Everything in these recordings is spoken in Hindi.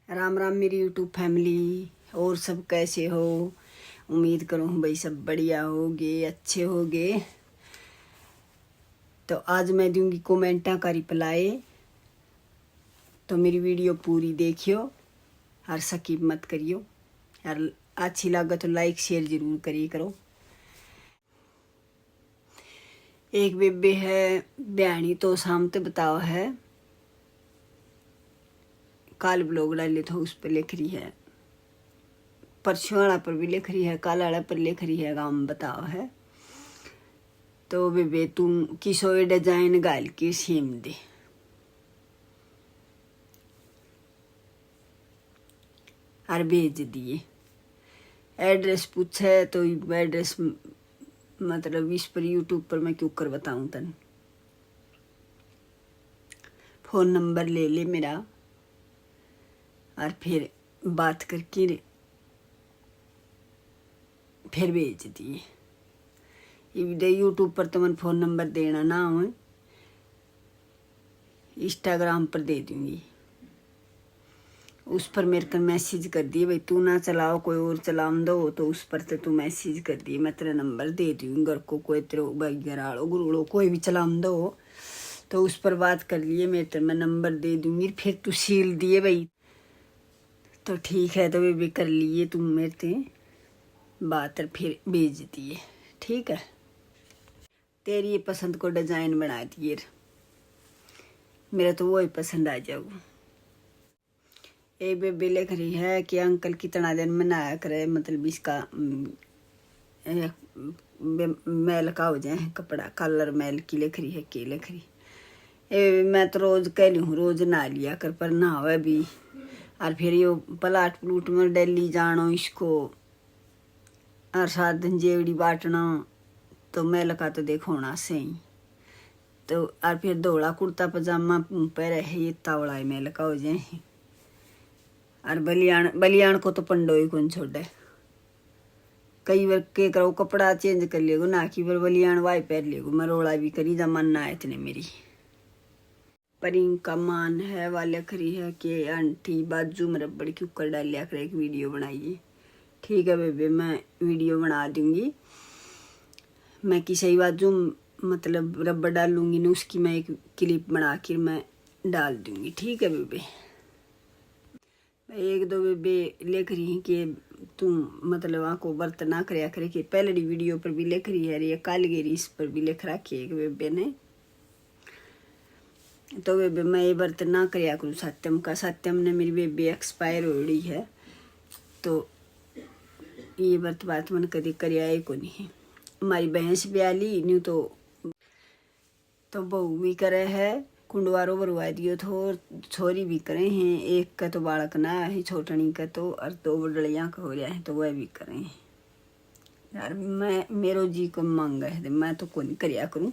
राम राम मेरी यूट्यूब फैमिली। और सब कैसे हो? उम्मीद करूँ भाई सब बढ़िया होगे, अच्छे होगे। तो आज मैं दूंगी कमेंटा का रिप्लाई, तो मेरी वीडियो पूरी देखियो और स्किप मत करियो। और अच्छी लगे तो लाइक शेयर जरूर करिए करो। एक बेबे है बयानी तो सामने बताओ है, काल ब्लॉग डाले तो उस पर लिख रही है, परसों वाला पर भी लिख रही है, काल वाला पर लिख रही है, गाँव बताओ है। तो बेबे तू किसो डिजाइन गाल के सीम दे। और भेज दिए। एड्रेस पूछे तो एड्रेस मतलब इस पर यूट्यूब पर मैं क्यों कर बताऊं तन। फोन नंबर ले ले मेरा और फिर बात करके फिर भेज दिए। यूट्यूब पर तो मैं फ़ोन नंबर देना ना हो, इंस्टाग्राम पर दे दूंगी। उस पर मेरे को मैसेज कर दिए, भाई तू ना चलाओ कोई और चलाम दो, तो उस पर तो तू मैसेज कर दिए, मैं तेरा नंबर दे दूँगी। घर को कोई तेरे भाई घराड़ो गुरुड़ो कोई भी चलाम दो, तो उस पर बात कर लिए, मैं नंबर दे दूँगी। फिर तू सील दिए भाई, तो ठीक है। तो वे भी कर लिए तुम मेरे से बात और फिर भेज दिए। ठीक है, तेरी ये पसंद को डिजाइन बना दिए, मेरा तो वो ही पसंद आ जाओ। एक बेबी लिख रही है कि अंकल कितना दिन मनाया करे, मतलब इसका मैल का हो जाए कपड़ा, कलर मैल की लिख रही है, के लिख रही ए। मैं तो रोज कह ली हूँ रोज ना लिया कर, पर ना हो भी। और फिर यो पलाट प्लूट में डेली जानो इसको, और सात दिन जेवड़ी बांटना, तो मैल का तो देखो होना सही। तो और फिर धोला कुर्ता पजामा पहरे है, ये तावड़ा है मैल का हो जाए। और बलियान को तो पंडो ही कौन छोड़े। कई बार के करो कपड़ा चेंज कर लेगो ना, कि बार बलियान वाई पहन लेगो, मैं रोड़ा भी करी जमाना है इतने मेरी। परिंग का मान है वाले खरी है कि आंटी बाजू में रबड़ की ऊपर डाल लिया कर एक वीडियो बनाइए। ठीक है बेबे, मैं वीडियो बना दूंगी। मैं किसी बाजू मतलब रबड़ डालूंगी ना, उसकी मैं एक क्लिप बना कर मैं डाल दूंगी। ठीक है बेबे। एक दो बेबे लिख रही कि तुम मतलब आँखों बर्त ना करया करे, कि पहले वीडियो पर भी लिख रही है, ये कालगेरी इस पर भी लिख रखी है एक बेबे ने। तो बेबे मैं ये बर्त ना करया करूँ सत्यम का। सत्यम ने मेरी बेबी एक्सपायर हो रही है, तो ये बर्त बात मन कभी करया को नहीं। हमारी भैंस ब्याली न्यू तो बहू भी करे है, कुंडवारो बरवा दियो थो, छोरी भी करे हैं। एक का तो बालक ना है छोटनी का, तो और दो बड़लियाँ का हो रहा है, तो वह भी करे हैं। यार मैं मेरो जी को मांगा है, मैं तो कौन करया करूँ।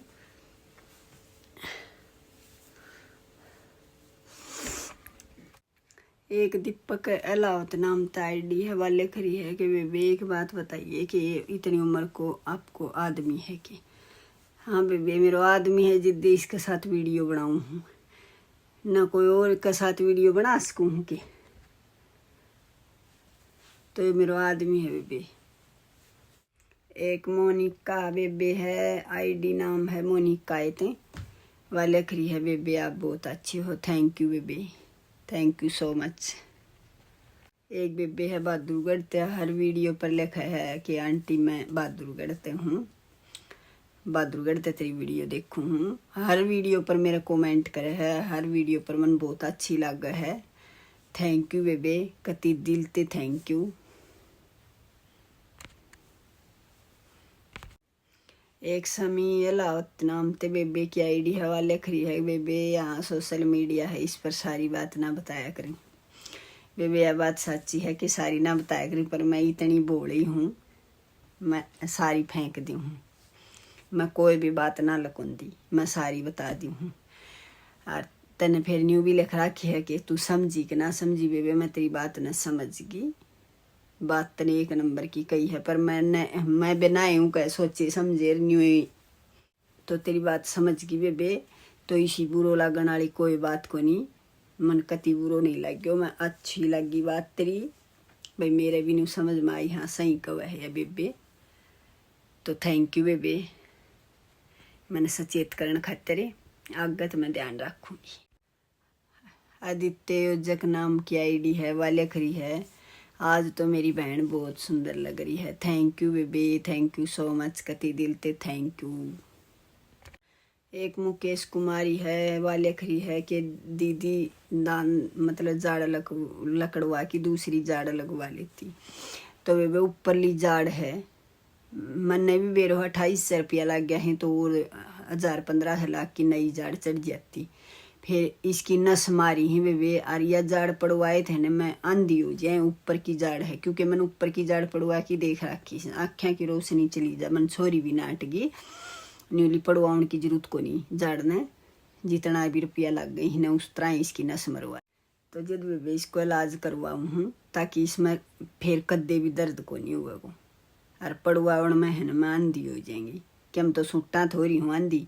एक दीपक अलावत नाम का आईडी है, वाले खरी है कि बेबे एक बात बताइए कि इतनी उम्र को आपको आदमी है कि? हाँ बेबे मेरा आदमी है, जिद्दी इसके साथ वीडियो बनाऊँ हूँ ना, कोई और के साथ वीडियो बना सकूँ हूँ कि? तो ये मेरा आदमी है बेबे। एक मोनिका बेबे है, आईडी नाम है मोनिका इतने वाले खरी है बेबे, आप बहुत अच्छे हो, थैंक यू बेबे, थैंक यू सो मच। एक बेबे है बहादुरगढ़ ते, हर वीडियो पर लिखा है कि आंटी मैं बहादुरगढ़ ते हूँ, बहादुरगढ़ ते तेरी वीडियो देखूँ हूँ। हर वीडियो पर मेरा कमेंट करे है, हर वीडियो पर मन बहुत अच्छी लगा है। थैंक यू बेबे, कति दिल ते थैंक यू। एक समी अलावत नाम ते बेबे की आईडी है, वाले खरी है बेबे, यहाँ सोशल मीडिया है, इस पर सारी बात ना बताया करें बेबे। यह बात सच्ची है कि सारी ना बताया करें, पर मैं इतनी भोली हूँ, मैं सारी फेंक दी हूँ, मैं कोई भी बात ना लकुंदी, मैं सारी बता दी हूँ। और तने फिर न्यू भी लिख रखी है कि तू समझी कि ना समझी बेबे, मैं तेरी बात न समझ गई, बात तने एक नंबर की कही है, पर मैं बिना यूँ कह सोचे समझे न्यू ही तो तेरी बात समझ गई बेबे। तो इसी बुरो लगन वाली कोई बात को नहीं, मन कति बुरो नहीं लग्यो, मैं अच्छी लगी बात तेरी भाई, मेरे भी नहीं समझ में आई। हाँ सही कहा है बेबे, तो थैंक यू बेबे, मैंने सचेत करने खातिर आगे तो मैं ध्यान रखूंगी। आदित्य योजक नाम की आईडी है, वाले खरी है। आज तो मेरी बहन बहुत सुंदर लग रही है। थैंक यू बेबे, थैंक यू सो मच, कति दिल ते थैंक यू। एक मुकेश कुमारी है, वाले खरी है कि दीदी दान मतलब जाड़ लकड़वा की दूसरी जाड़ लगवा लेती, तो बेबे ऊपरली जाड़ है, मैंने भी बेरो 2800 रुपया लग गया है, तो और 1000-15 लाख की नई जाड़ चढ़ जाती। फिर इसकी नस मारी है बेबे, और यह जाड़ पड़वाए थे ना, मैं आंधी हो जाए ऊपर की जाड़ है, क्योंकि मैंने ऊपर की जाड़ पड़वा की देख रखी, आँखें की रोशनी चली जा, मन छोरी भी नाट गई, न्यूली पड़वाने की जरूरत को नहीं, जाड़ ने जितना भी रुपया लग गई है ना उस तरह इसकी नस मरवा, तो जब बेबे इसको इलाज करवाऊँ हूँ ताकि इसमें फिर कद्दे भी दर्द को नहीं हुआ को, और पड़वावण में है ना मैं आंधी हो जाएंगी, कि हम तो सुट्टा थोड़ी हूँ आंधी,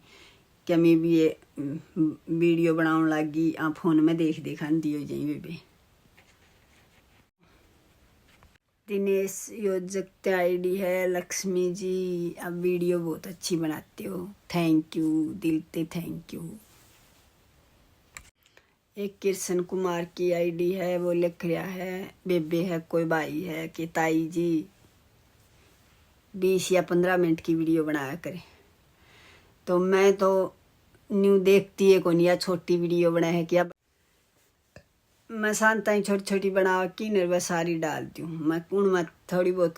क्या मैं भी ये वीडियो बनाने लगी आप फोन में देख देख आंधी हो जाएंगी बेबे। दिनेश योजक आईडी है, लक्ष्मी जी आप वीडियो बहुत अच्छी बनाते हो, थैंक यू दिल ते थैंक यू। एक कृष्ण कुमार की आईडी है, वो लिख रहा है बेबे है कोई भाई है कि ताई जी 20 या 15 मिनट की वीडियो बनाया करे, तो मैं तो न्यू देखती है कौन या छोटी वीडियो बनाए है क्या, मैं शांता ही छोटी छोटी बना की निर्भर सारी डालती हूँ, मैं कौन मैं थोड़ी बहुत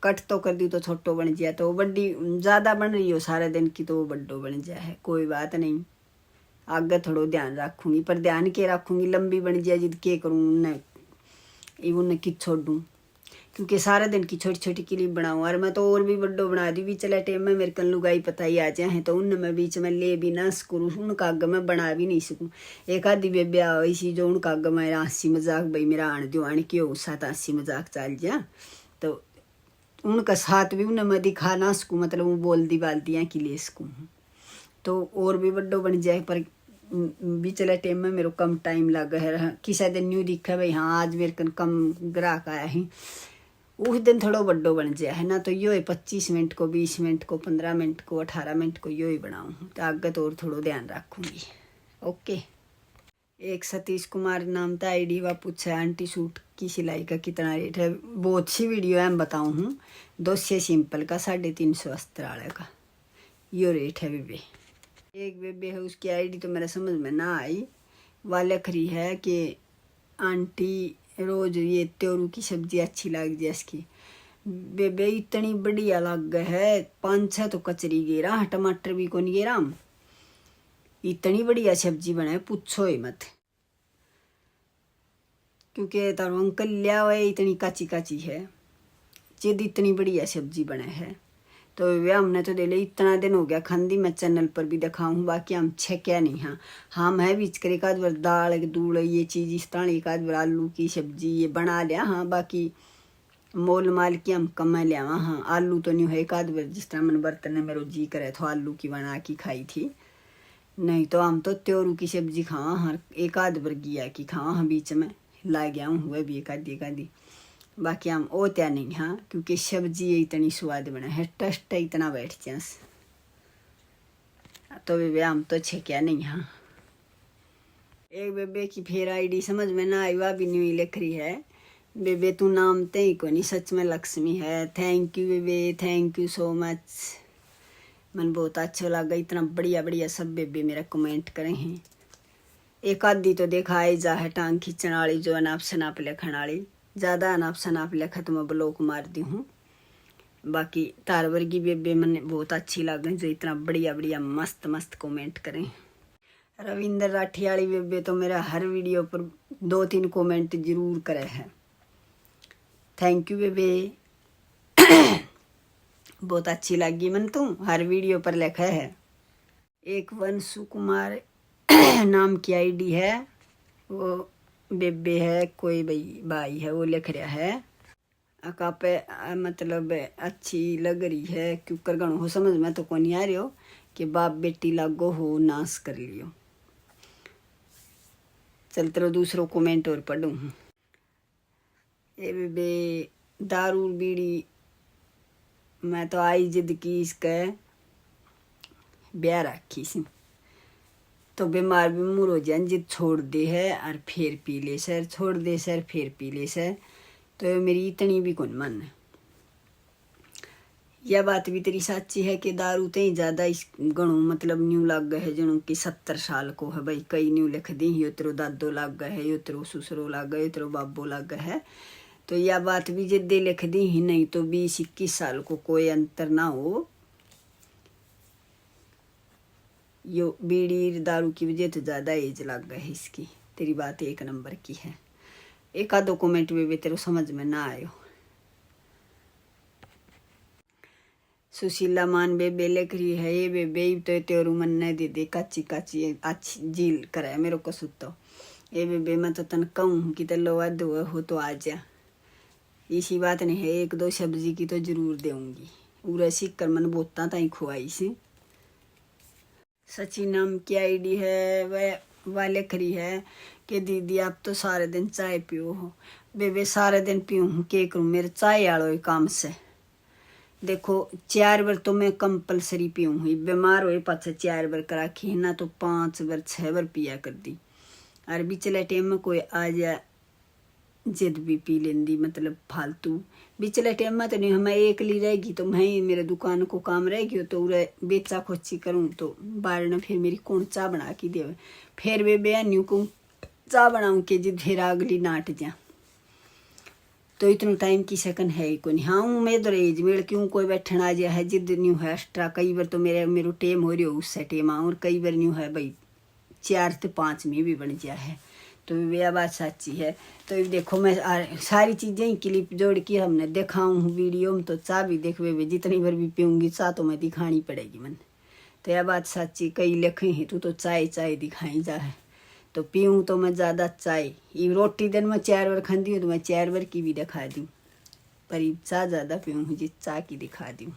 कट तो कर दी तो छोटो बन जाए, तो बड्डी ज़्यादा बन रही हो सारे दिन की तो वो बड्डो बन जाए है, कोई बात नहीं, आगे थोड़ा ध्यान रखूँगी, पर ध्यान के रखूँगी लंबी बन जाए जिद के करूँ उन्हें कि छोड़ दूँ, क्योंकि सारा दिन की छोटी छोटी क्लिप बनाऊँ, और मैं तो और भी बड्डो बना दी भी चले टेम में मेरे कन लुगाई पता ही आ जाए हैं, तो उन मैं बीच में ले भी ना सकूँ, उनका आग मैं बना भी नहीं सकूँ। एक आधी बेबे ऐसी जो उनका आग मैं हंसी मजाक भाई मेरा आण दो आने की हो साथ हंसी मजाक चल जा, तो उनका साथ भी उन्हें मैं दिखा ना सकूँ, मतलब वो बोल दी बाल्दियाँ की ले सकूँ, तो और भी बड्डो बन जाए, पर भी चले टेम में मेरे कम टाइम लग है, किसी दिन न्यू दिखा भाई हाँ आज मेरे कन कम ग्राहक आया है, उस दिन थोड़ा बड्डो बन जाए है ना, तो यो 25 मिनट को 20 मिनट को 15 मिनट को 18 मिनट को यो ही बनाऊँ, तो आगे तो और थोड़ा ध्यान रखूँगी। ओके। एक सतीश कुमार नाम था आईडी, वह पूछा आंटी सूट की सिलाई का कितना रेट है, बहुत सी वीडियो है मैं बताऊँ हूँ, 200 सिंपल का 350 अस्तर वाले का यो रेट है बेबे। एक बेबे है उसकी आईडी तो मेरा समझ में ना आई, वाले खरी है कि आंटी रोज ये त्योरू की सब्जी अच्छी लग जाए इसकी, बेबे इतनी बढ़िया लग है, 5-6 तो कचरी गेरा, टमाटर भी कौन गेरा, इतनी बढ़िया सब्जी बनाए पूछो ही मत, क्योंकि तारो अंकल लिया हुआ इतनी काची काची है, जिद इतनी बढ़िया सब्जी बने है, तो वे हमने तो दे ले इतना दिन हो गया खांदी, मैं चैनल पर भी दिखाऊँ, बाकी हम छेक्या नहीं, हाँ हम है बीच कर एक आध बार दाल दूल ये चीज़ इस तरह, एक आध बार आलू की सब्जी ये बना लिया, हाँ बाकी मोल माल की हम कम लिया, हाँ आलू तो नहीं है, एक आध बार जिस तरह मन बर्तन ने मेरा जी करे तो आलू की बना की खाई थी, नहीं तो हम तो त्योरू की सब्जी खावा, हाँ एक आध बार गिया की खावा, हाँ बीच में ला गया हूँ हुए भी एक आधी, बाकी हम ओ त्या नहीं, हाँ क्योंकि सब्जी इतनी स्वाद बना है, टेस्ट इतना बैठ जाए, तो बेबे हम तो छेक्या नहीं, हाँ। एक बेबे की फिर आईडी समझ में ना आई, वह भी न्यू लिख रही है, बेबे तू नाम ते ही को नहीं, सच में लक्ष्मी है, थैंक यू बेबे, थैंक यू सो मच, मन बहुत अच्छा लगा, इतना बढ़िया बढ़िया सब बेबे मेरा कमेंट करें हैं, एक आधी तो देखा आई जा है टांग खींचने वाली जो अनाप शनाप लिखण वाली, ज़्यादा अनाप शनाप लिखा तो मैं ब्लॉक मार दी हूँ, बाकी तार वर्गी बेबे मैंने बहुत अच्छी लगी जो इतना बढ़िया बढ़िया मस्त मस्त कमेंट करें। रविंद्र राठी वाली बेबे तो मेरा हर वीडियो पर 2-3 कमेंट जरूर करे है, थैंक यू बेबे बहुत अच्छी लगी मन तुम हर वीडियो पर लिखा है। एक वंशु कुमार नाम की आईडी है, वो बेबे है कोई भाई है, वो लिख रहा है अकापे मतलब अच्छी लग रही है, क्यों कर गणो हो समझ में तो कौन आ रही हो, कि बाप बेटी लागो हो नाश कर लियो, चल तेरो दूसरो कमेंट और पढ़ूँ। ये बेबे दारू बीड़ी मैं तो आई जिद की इसके ब्याह रखी सी तो बीमार बीमूर हो जाए जिद छोड़ दे है और फिर पी ले सर, छोड़ दे सर फिर पी ले सर। तो ये मेरी इतनी भी कौन मन है। यह बात भी तेरी सच्ची है कि दारू ते ज्यादा इस गणु मतलब न्यू लग गए है जणु कि 70 साल को है भाई। कई न्यू लिख दी यो तेरो दादो लग गए है, यो तेरो ससुरो लग गए, यो तेरो बाबो लग गए है। तो यह बात भी जिद्दे लिख दी ही नहीं तो 20-21 साल को कोई अंतर ना हो। यो बीड़ी दारू की वजह तो ज्यादा एज लग गए है इसकी। तेरी बात एक नंबर की है। एक आधो कमेंट में भी तेरे समझ में ना आयो। सुशीला मान बेबे लिख रही है ये बेबे तो तेरू मन ने दे दे काची काची अच्छी झील करे मेरे को सुतो। ये बेबे मैं तो तन कहूँ कि तेलो वाद हो तो आ जा। इसी बात नहीं है, 1-2 सब्जी की तो जरूर देऊंगी। उरे सीख कर मन बोता ताई खुआई सी। सची नाम की आईडी है वह लिख रही है कि दीदी आप तो सारे दिन चाय पियो हो। बेबे सारे दिन पियो हूँ के करूँ, मेरे चाय आलो काम से। देखो 4 बार तो मैं कंपलसरी पीऊँ हुई, बीमार हुई पाछे 4 बार करा खी ना तो 5 बार 6 बार पिया कर दी। और बिचले टाइम में कोई आ जा जिद भी पी लेंदी मतलब फालतू। बिचले टाइम में तो नहीं, हमें एकली रहेगी तो मैं मेरे दुकान को काम रहेगी तो उरे बेचा खोची करूँ तो बार न फिर मेरी कौन चाय बना के देवे। फिर वे बेन्यू को चाय बनाऊँ के जिद फिर अगली नाट जा तो इतना टाइम की सकन है ही को नहीं। हाँ मैं तो एज मेल क्यों कोई बैठना आ जाए है जिद न्यू है एक्स्ट्रा। कई बार तो मेरे टेम हो रही हो उससे टेम और कई बार न्यू है भाई 4 से 5 में भी बन गया है। तो यह बात सच्ची है। तो देखो मैं सारी चीज़ें क्लिप जोड़ के हमने दिखाऊँ वीडियो में तो चाय भी देखवे जितनी बार भी पीऊँगी चाय तो मैं दिखानी पड़ेगी मन। तो यह बात सच्ची कई लिखे हैं तू तो चाय चाय दिखाई जा है तो पीऊँ तो मैं ज़्यादा चाय। ये रोटी दिन में 4 बार खाती हूँ तो मैं 4 बार की भी दिखा दूँ पर चाय ज़्यादा पीऊँ जिस चाय की दिखा दूँ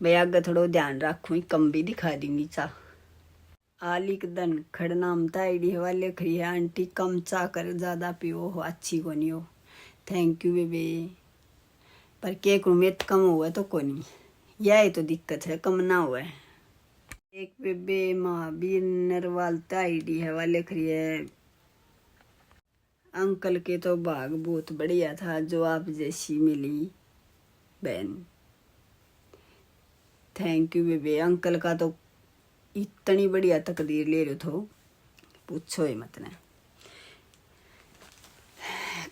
भाई आगे थोड़ा ध्यान रखूँ कम भी दिखा दूँगी चाय। आलिक दन खड़नाम ताईडी हवा लिख रही है आंटी कम चाय कर ज़्यादा पियो हो अच्छी को नहीं हो। थैंक यू बेबे पर केक उम्मीद कम हुआ तो को नहीं यह तो दिक्कत है कम ना हुआ है। एक बेबे महावीर नरवाल आईडी है वाले लिख रही है अंकल के तो भाग बहुत बढ़िया था जो आप जैसी मिली बहन। थैंक यू बेबे अंकल का तो इतनी बढ़िया तकदीर ले रहे थो पूछो ही मत ने।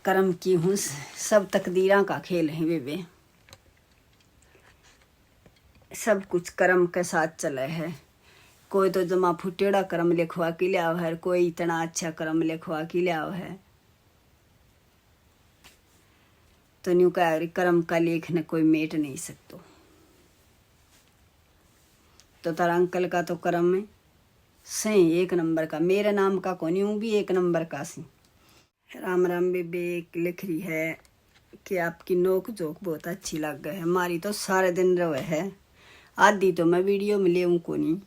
कर्म की हूँ सब तकदीरा का खेल है बेबे, सब कुछ कर्म के साथ चले है। कोई तो जमा फुटेड़ा कर्म लिखवा के लिया है, कोई इतना अच्छा कर्म लिखवा के लिया है। तो न्यू का कर्म का लेख न कोई मेट नहीं सकतो। तो तारा अंकल का तो कर्म में सही 1 नंबर का, मेरे नाम का कोनी हूँ भी 1 नंबर का सी। राम राम बेबे लिख रही है कि आपकी नोक जोक बहुत अच्छी लग गई है। हमारी तो सारे दिन रहे है, आधी तो मैं वीडियो में ले को नहीं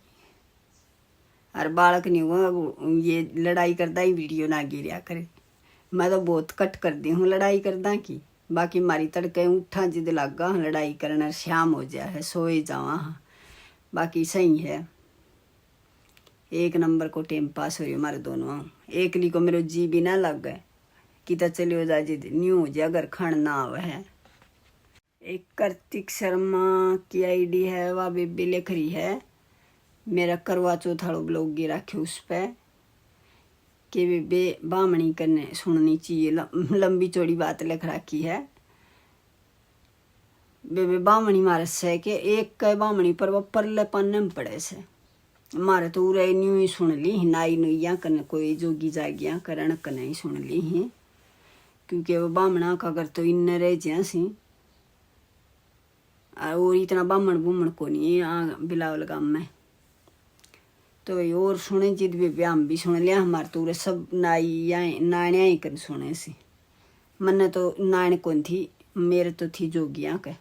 और बालक नहीं हुआ ये लड़ाई करदा ही वीडियो ना गिरिया करे। मैं तो बहुत कट कर दी हूँ लड़ाई करदा की। बाकी मारी तड़के उठा जिद लगा लड़ाई करना शाम हो जाए है सोए जावा। बाकी सही है 1 नंबर को टाइम पास हो रही हमारे दोनों। एकली को मेरे जी भी ना लग गए कि तो चलियो जा जिद न्यू हो जाए अगर खान ना आवे है। एक कार्तिक शर्मा की आईडी है वह बेबी लिख रही है मेरा करवा चौथ वालों ब्लॉग गिरा रखे उस पर कि बेबे बामणी करने सुननी चाहिए लंबी चौड़ी बात लिख रखी है। बेबे बामणी मारे से के एक के बामणी पर वो परले पन्ने में पड़े से मारे तो उरे न्यू ही सुन ली नाई नुइया करने कोई जोगी जागिया करण कने ही सुन ली ही क्योंकि वो बामणा का अगर तो इन रह जैसी और इतना बामण बुमण को नहीं है बिलावल गाँव में। तो भाई और सुने जिद भी हम भी सुन लिया हमारे तो उरे सब नानिया ही कर सुने से। मन्ने तो नान कौन थी मेरे तो थी जोगिया के।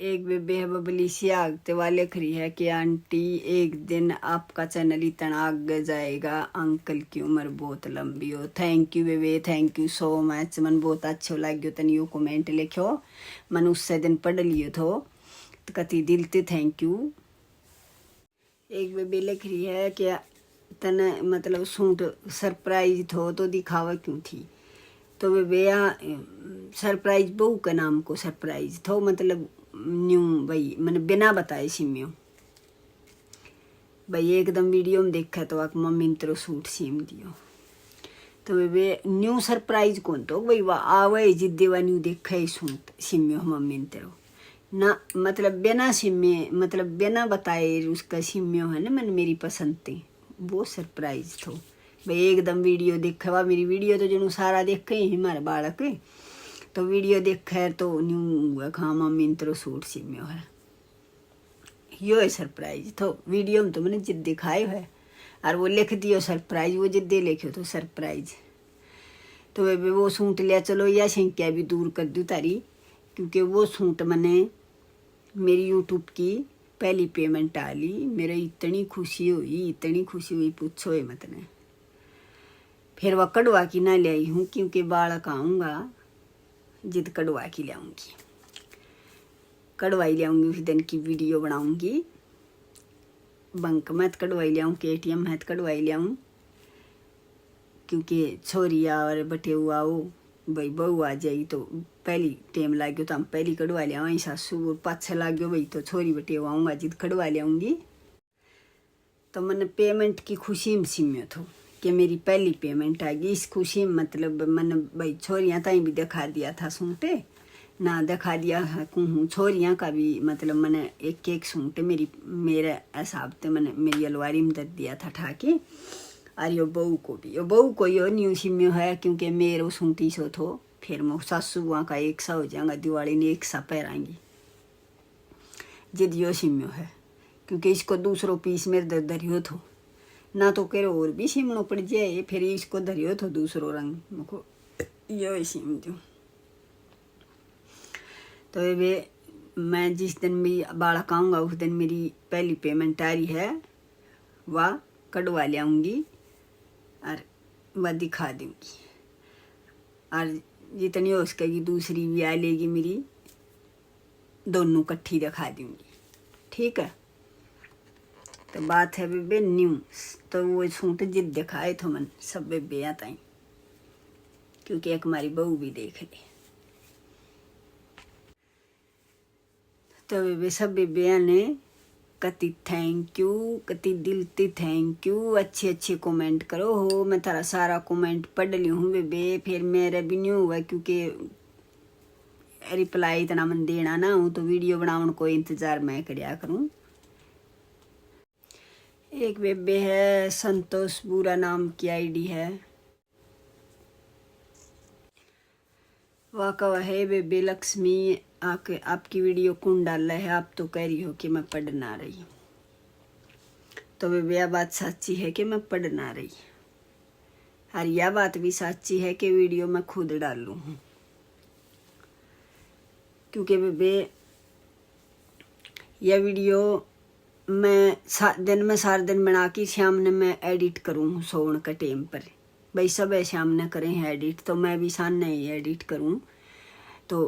एक बेबे है बबली सी आगते वाले खरी है कि आंटी एक दिन आपका चैनल इतना आगे जाएगा, अंकल की उम्र बहुत लंबी हो। थैंक यू बेबे, थैंक यू सो मच। मन बहुत अच्छो लाग्यो तन यो कमेंट लिखो, मन उससे दिन पढ़ लियो थो तो कति दिल ते थैंक यू। एक बेबे लिख रही है कि तने मतलब सूट सरप्राइज थो तो दिखावा क्यों थी। तो बेबे सरप्राइज बहू के नाम को सरप्राइज थो, मतलब न्यू भाई मैंने बिना बताए सिम्यो भाई एकदम वीडियो में देखा तो आक मम्मी ने तेरो सूट सिम दियो। तो बेबे न्यू सरप्राइज कौन तो भाई वाह आवे जिद्दे वा न्यू देखा ही सूट सिम्यो मम्मी ने तेरो ना, मतलब बिना सिमे मतलब बिना बताए उसका सिम्यो है ना, मैंने मेरी पसंद थी वो सरप्राइज थो भाई। एकदम वीडियो देखा वा मेरी वीडियो तो जो सारा देखे ही हमारे बालक तो वीडियो देखा है तो न्यू हाँ मम्मी ने तेरो सूट सिम्यो है, यो है सरप्राइज। तो वीडियो में तो मैंने जिद दिखाए है और वो लिख दियो सरप्राइज, वो जिद्दे लिखो तो सरप्राइज। तो वे वो सूट लिया चलो या शंका भी दूर कर दूँ तारी, क्योंकि वो सूट मैंने मेरी यूट्यूब की पहली पेमेंट आली, मेरे इतनी खुशी हुई पूछो है मत ने। फिर वह कड़वा की ना ले आई हूँ क्योंकि बालक आऊँगा जिद कड़वा की ले आऊँगी, कड़वाई ले आऊँगी उस दिन की वीडियो बनाऊँगी। बंक में कड़वाई ले आऊँ, KTM है कड़वाई ले आऊँ, क्योंकि छोरिया और बटे हुआ हो भाई बहू आ जाई तो पहली टेम लाग्यो तो हम पहली कड़वा ले आवाई, सासू पाछे लाग्यो भाई तो छोरी बटे आऊँगा जिद कड़वा ले आऊँगी। तो मैंने पेमेंट की खुशी में सिम्यो थो कि मेरी पहली पेमेंट आ गई। इस खुशी में मतलब मैंने भाई छोरियाँ ताई भी दिखा दिया था सूटे ना, दिखा दिया हूँ छोरियाँ का भी, मतलब मैंने एक एक सूट मेरे हिसाब से मैंने मेरी अलवारी में दे दिया था ठाके। और यो बहू को भी, यो बहू को यो न्यू सिम्यो है क्योंकि मेरे सूटी सो थो, फिर मैं सासू बुआ का एक सा हो जाएगा, दिवाली ने एक सा पहराएंगी जिद यो सिम्यो है, क्योंकि इसको दूसरों पीस मेरे धरियो थो ना, तो कह और भी सिमणो पड़ जाए, फिर इसको धरियो थो दूसरो रंग मुझको यो सिम दू। तो वे मैं जिस दिन भी बालक आऊँगा उस दिन मेरी पहली पेमेंट आ रही है, वह कड़वा ले आऊँगी और वह दिखा दूँगी, और जितनी हो सकेगी दूसरी भी आ लेगी मेरी, दोनों इकट्ठी दिखा दूँगी, ठीक है। तो बात है बेबे न्यू, तो वो सूट जिद दिखाए तो मन सब बेबे आता ही, क्योंकि एक हमारी बहू भी देख ले। तो बेबे सब बेबिया ने कति थैंक यू, कति दिल ते थैंक यू, अच्छे अच्छे कमेंट करो हो। मैं तारा सारा कमेंट पढ़ ली हूँ बेबे, फिर मेरा भी न्यू हुआ क्योंकि रिप्लाई इतना मन देना ना हूँ, तो वीडियो बनाने को इंतजार मैं करया करूँ। एक बेबे है संतोष बुरा नाम की आईडी है, वाह कहा है बेबे लक्ष्मी आपकी वीडियो कौन डाला है, आप तो कह रही हो कि मैं पढ़ ना रही। तो बेबे यह बात सच्ची है कि मैं पढ़ ना रही, और यह बात भी सच्ची है कि वीडियो मैं खुद डालू हूँ, क्योंकि बेबे यह वीडियो मैं दिन में सारा दिन बना के शाम ने मैं एडिट करूँ सोने के टाइम पर, भाई सब शाम ने करें हैं एडिट, तो मैं भी सामने ही एडिट करूँ। तो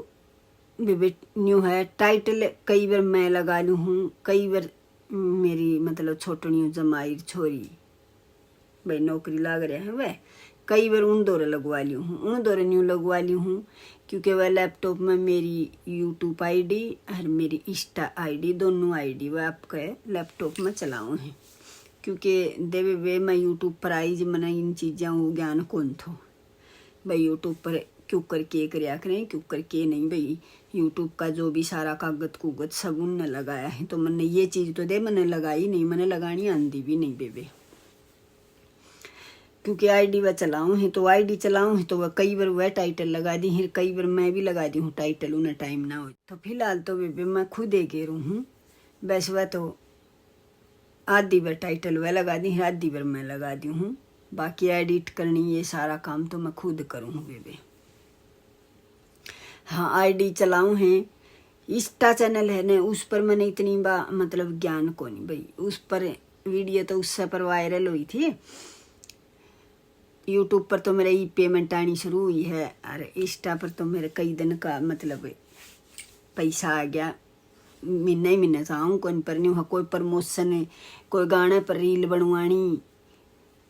बेबे न्यू है टाइटल कई बार मैं लगा लूँ हूँ, कई बार मेरी मतलब छोटनी जमाई छोरी भाई नौकरी लग रहा है, वह कई बार उन दौरे लगवा ली हूँ, उन दौरे न्यू लगवा ली हूँ, क्योंकि वह लैपटॉप में मेरी यूट्यूब आईडी और मेरी इंस्टा आईडी दोनों आईडी वह आपके लैपटॉप में चलाऊँ हैं, क्योंकि देवे वे मैं यूट्यूब पर आई जब मैंने इन चीज़ों को ज्ञान कौन थो भाई यूट्यूब पर क्यों करके कराया करें, क्यों करके नहीं भाई यूट्यूब का जो भी सारा कागज कुगज सब उनने लगाया है, तो मैंने ये चीज़ तो दे मैंने लगाई नहीं, मैंने लगानी आंदी भी नहीं बेबे, क्योंकि आईडी वह चलाऊँ है, तो आईडी चलाऊँ है तो वह कई बार वह टाइटल लगा दी है, कई बार मैं भी लगा दी हूँ टाइटल, उन्हें टाइम ना हो। तो फिलहाल तो बेबे मैं खुद ही गेरू हूँ, वैसे वह तो आधी बार टाइटल वह लगा दी है, आधी बार मैं लगा दी हूँ, बाकी एडिट करनी ये सारा काम तो मैं खुद करूँ बेबे। हाँ आईडी चलाऊँ हैं इंस्टा चैनल है ने उस पर मैंने इतनी मतलब ज्ञान को नहीं भाई। उस पर वीडियो तो उससे पर वायरल हुई थी। यूट्यूब पर तो मेरा ई पेमेंट आनी शुरू हुई है और इंस्टा पर तो मेरे कई दिन का मतलब पैसा आ गया। महीने चाहूँ कोई पर नहीं हुआ, कोई प्रमोशन, कोई गाने पर रील बनवानी,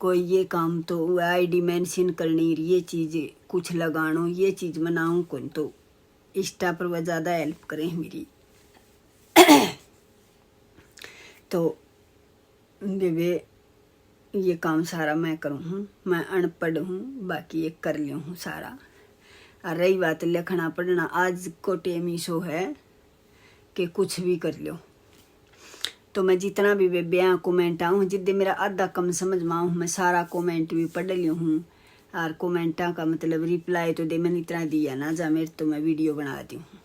कोई ये काम तो आईडी मेंशन करनी, ये चीज़ कुछ लगानो, ये चीज़ बनाऊँ कौन तो इंस्टा पर वह ज़्यादा हेल्प करें मेरी। तो बेबे ये काम सारा मैं करूँ हूँ, मैं अनपढ़ हूँ, बाकी ये कर लियो हूँ सारा। और रही बात लिखना पढ़ना, आज को टेम ही सो है कि कुछ भी कर लो। तो मैं जितना भी ब्याह कमेंट आऊँ, जिद्दे मेरा आधा कम समझ में आऊँ, मैं सारा कमेंट भी पढ़ लियो हूँ। और कमेंटा का मतलब रिप्लाई तो दे मैंने इतना दिया ना जा मेरे, तो मैं वीडियो बना दी हूँ।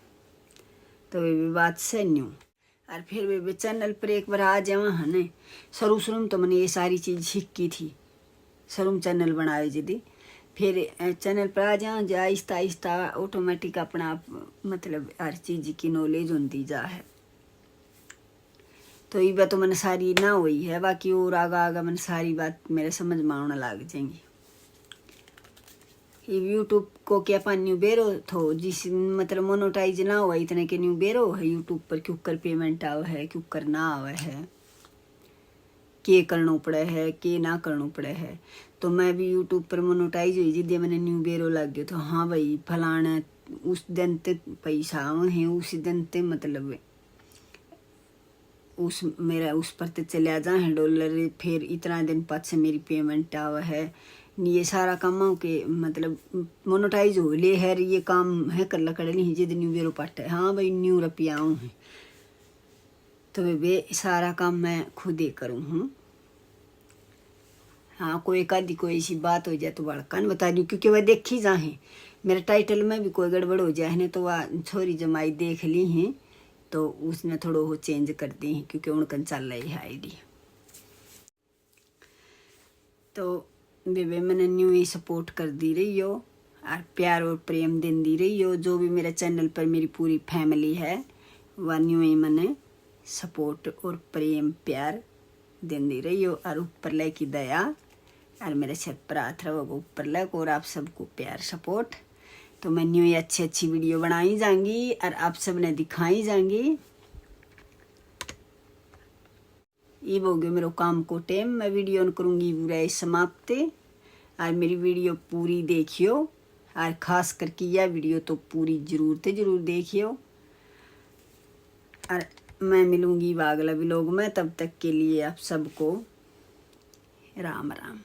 तो वे बात से नहीं हूँ। और फिर वे चैनल पर एक बार आ जावा है ने, शुरू शुरू में तो मैंने ये सारी चीज़ सीखी थी, शुरू में चैनल बनाए जिदी। फिर चैनल पर आ जाओ जो आहिस्ता आहिस्ता ऑटोमेटिक अपना आप मतलब हर चीज़ की नॉलेज होती जा है। तो ये बात तो मैंने सारी ना हुई है, बाकी और आगा आगा मैंने सारी बात मेरे समझ में आने लग जाएंगी। यूट्यूब को क्या पा न्यू बेरो थो जिस मतलब मोनोटाइज ना हुआ इतने के न्यू बेरो है यूट्यूब पर, क्यों कर पेमेंट आवे है, क्यों कर ना आवे है, के करना पड़े है, के ना करना पड़े है। तो मैं भी यूट्यूब पर मोनोटाइज हुई जिदे मैंने न्यू बेरो लग गया। तो हाँ भाई फलाना उस दिन ते पैसा है, उस दिन ते मतलब उस मेरा उस पर ते चले जा है डॉलर, फिर इतना दिन बाद से मेरी पेमेंट आवा है। ये सारा काम हो के मतलब मोनोटाइज हो ले है, ये काम है कर लकड़ नहीं जिद न्यू बेरो पाट है। हाँ भाई न्यू रुपया आऊँ है तो वे सारा काम मैं खुद ही करूँ हूँ। हाँ कोई एक आधी कोई ऐसी बात हो जाए तो बड़का न बता दूँ, क्योंकि वह देखी जाए मेरे टाइटल में भी कोई गड़बड़ हो जाए ने तो वह छोरी जमाई देख ली हैं तो उसने थोड़ा वो चेंज कर दी है, क्योंकि उनकन चल रही है आईडी। तो बेबे मैंने न्यू ही सपोर्ट कर दी रही हो और प्यार और प्रेम दे दी रही हो। जो भी मेरे चैनल पर मेरी पूरी फैमिली है वह न्यू ही मैंने सपोर्ट और प्रेम प्यार दे दी रही हो। और ऊपर ले की दया और मेरे सिर पर हाथ रहो ऊपर लग, और आप सबको प्यार सपोर्ट। तो मैं न्यू ही अच्छी अच्छी वीडियो बनाई जाएंगी और आप सब ने दिखाई जाएंगी। ये हो गया मेरे काम को टाइम, मैं वीडियो ऑन करूँगी पूरा समाप्त। और मेरी वीडियो पूरी देखियो और ख़ास करके यह वीडियो तो पूरी ज़रूर देखियो। और मैं मिलूँगी अगला व्लॉग में, तब तक के लिए आप सबको राम राम।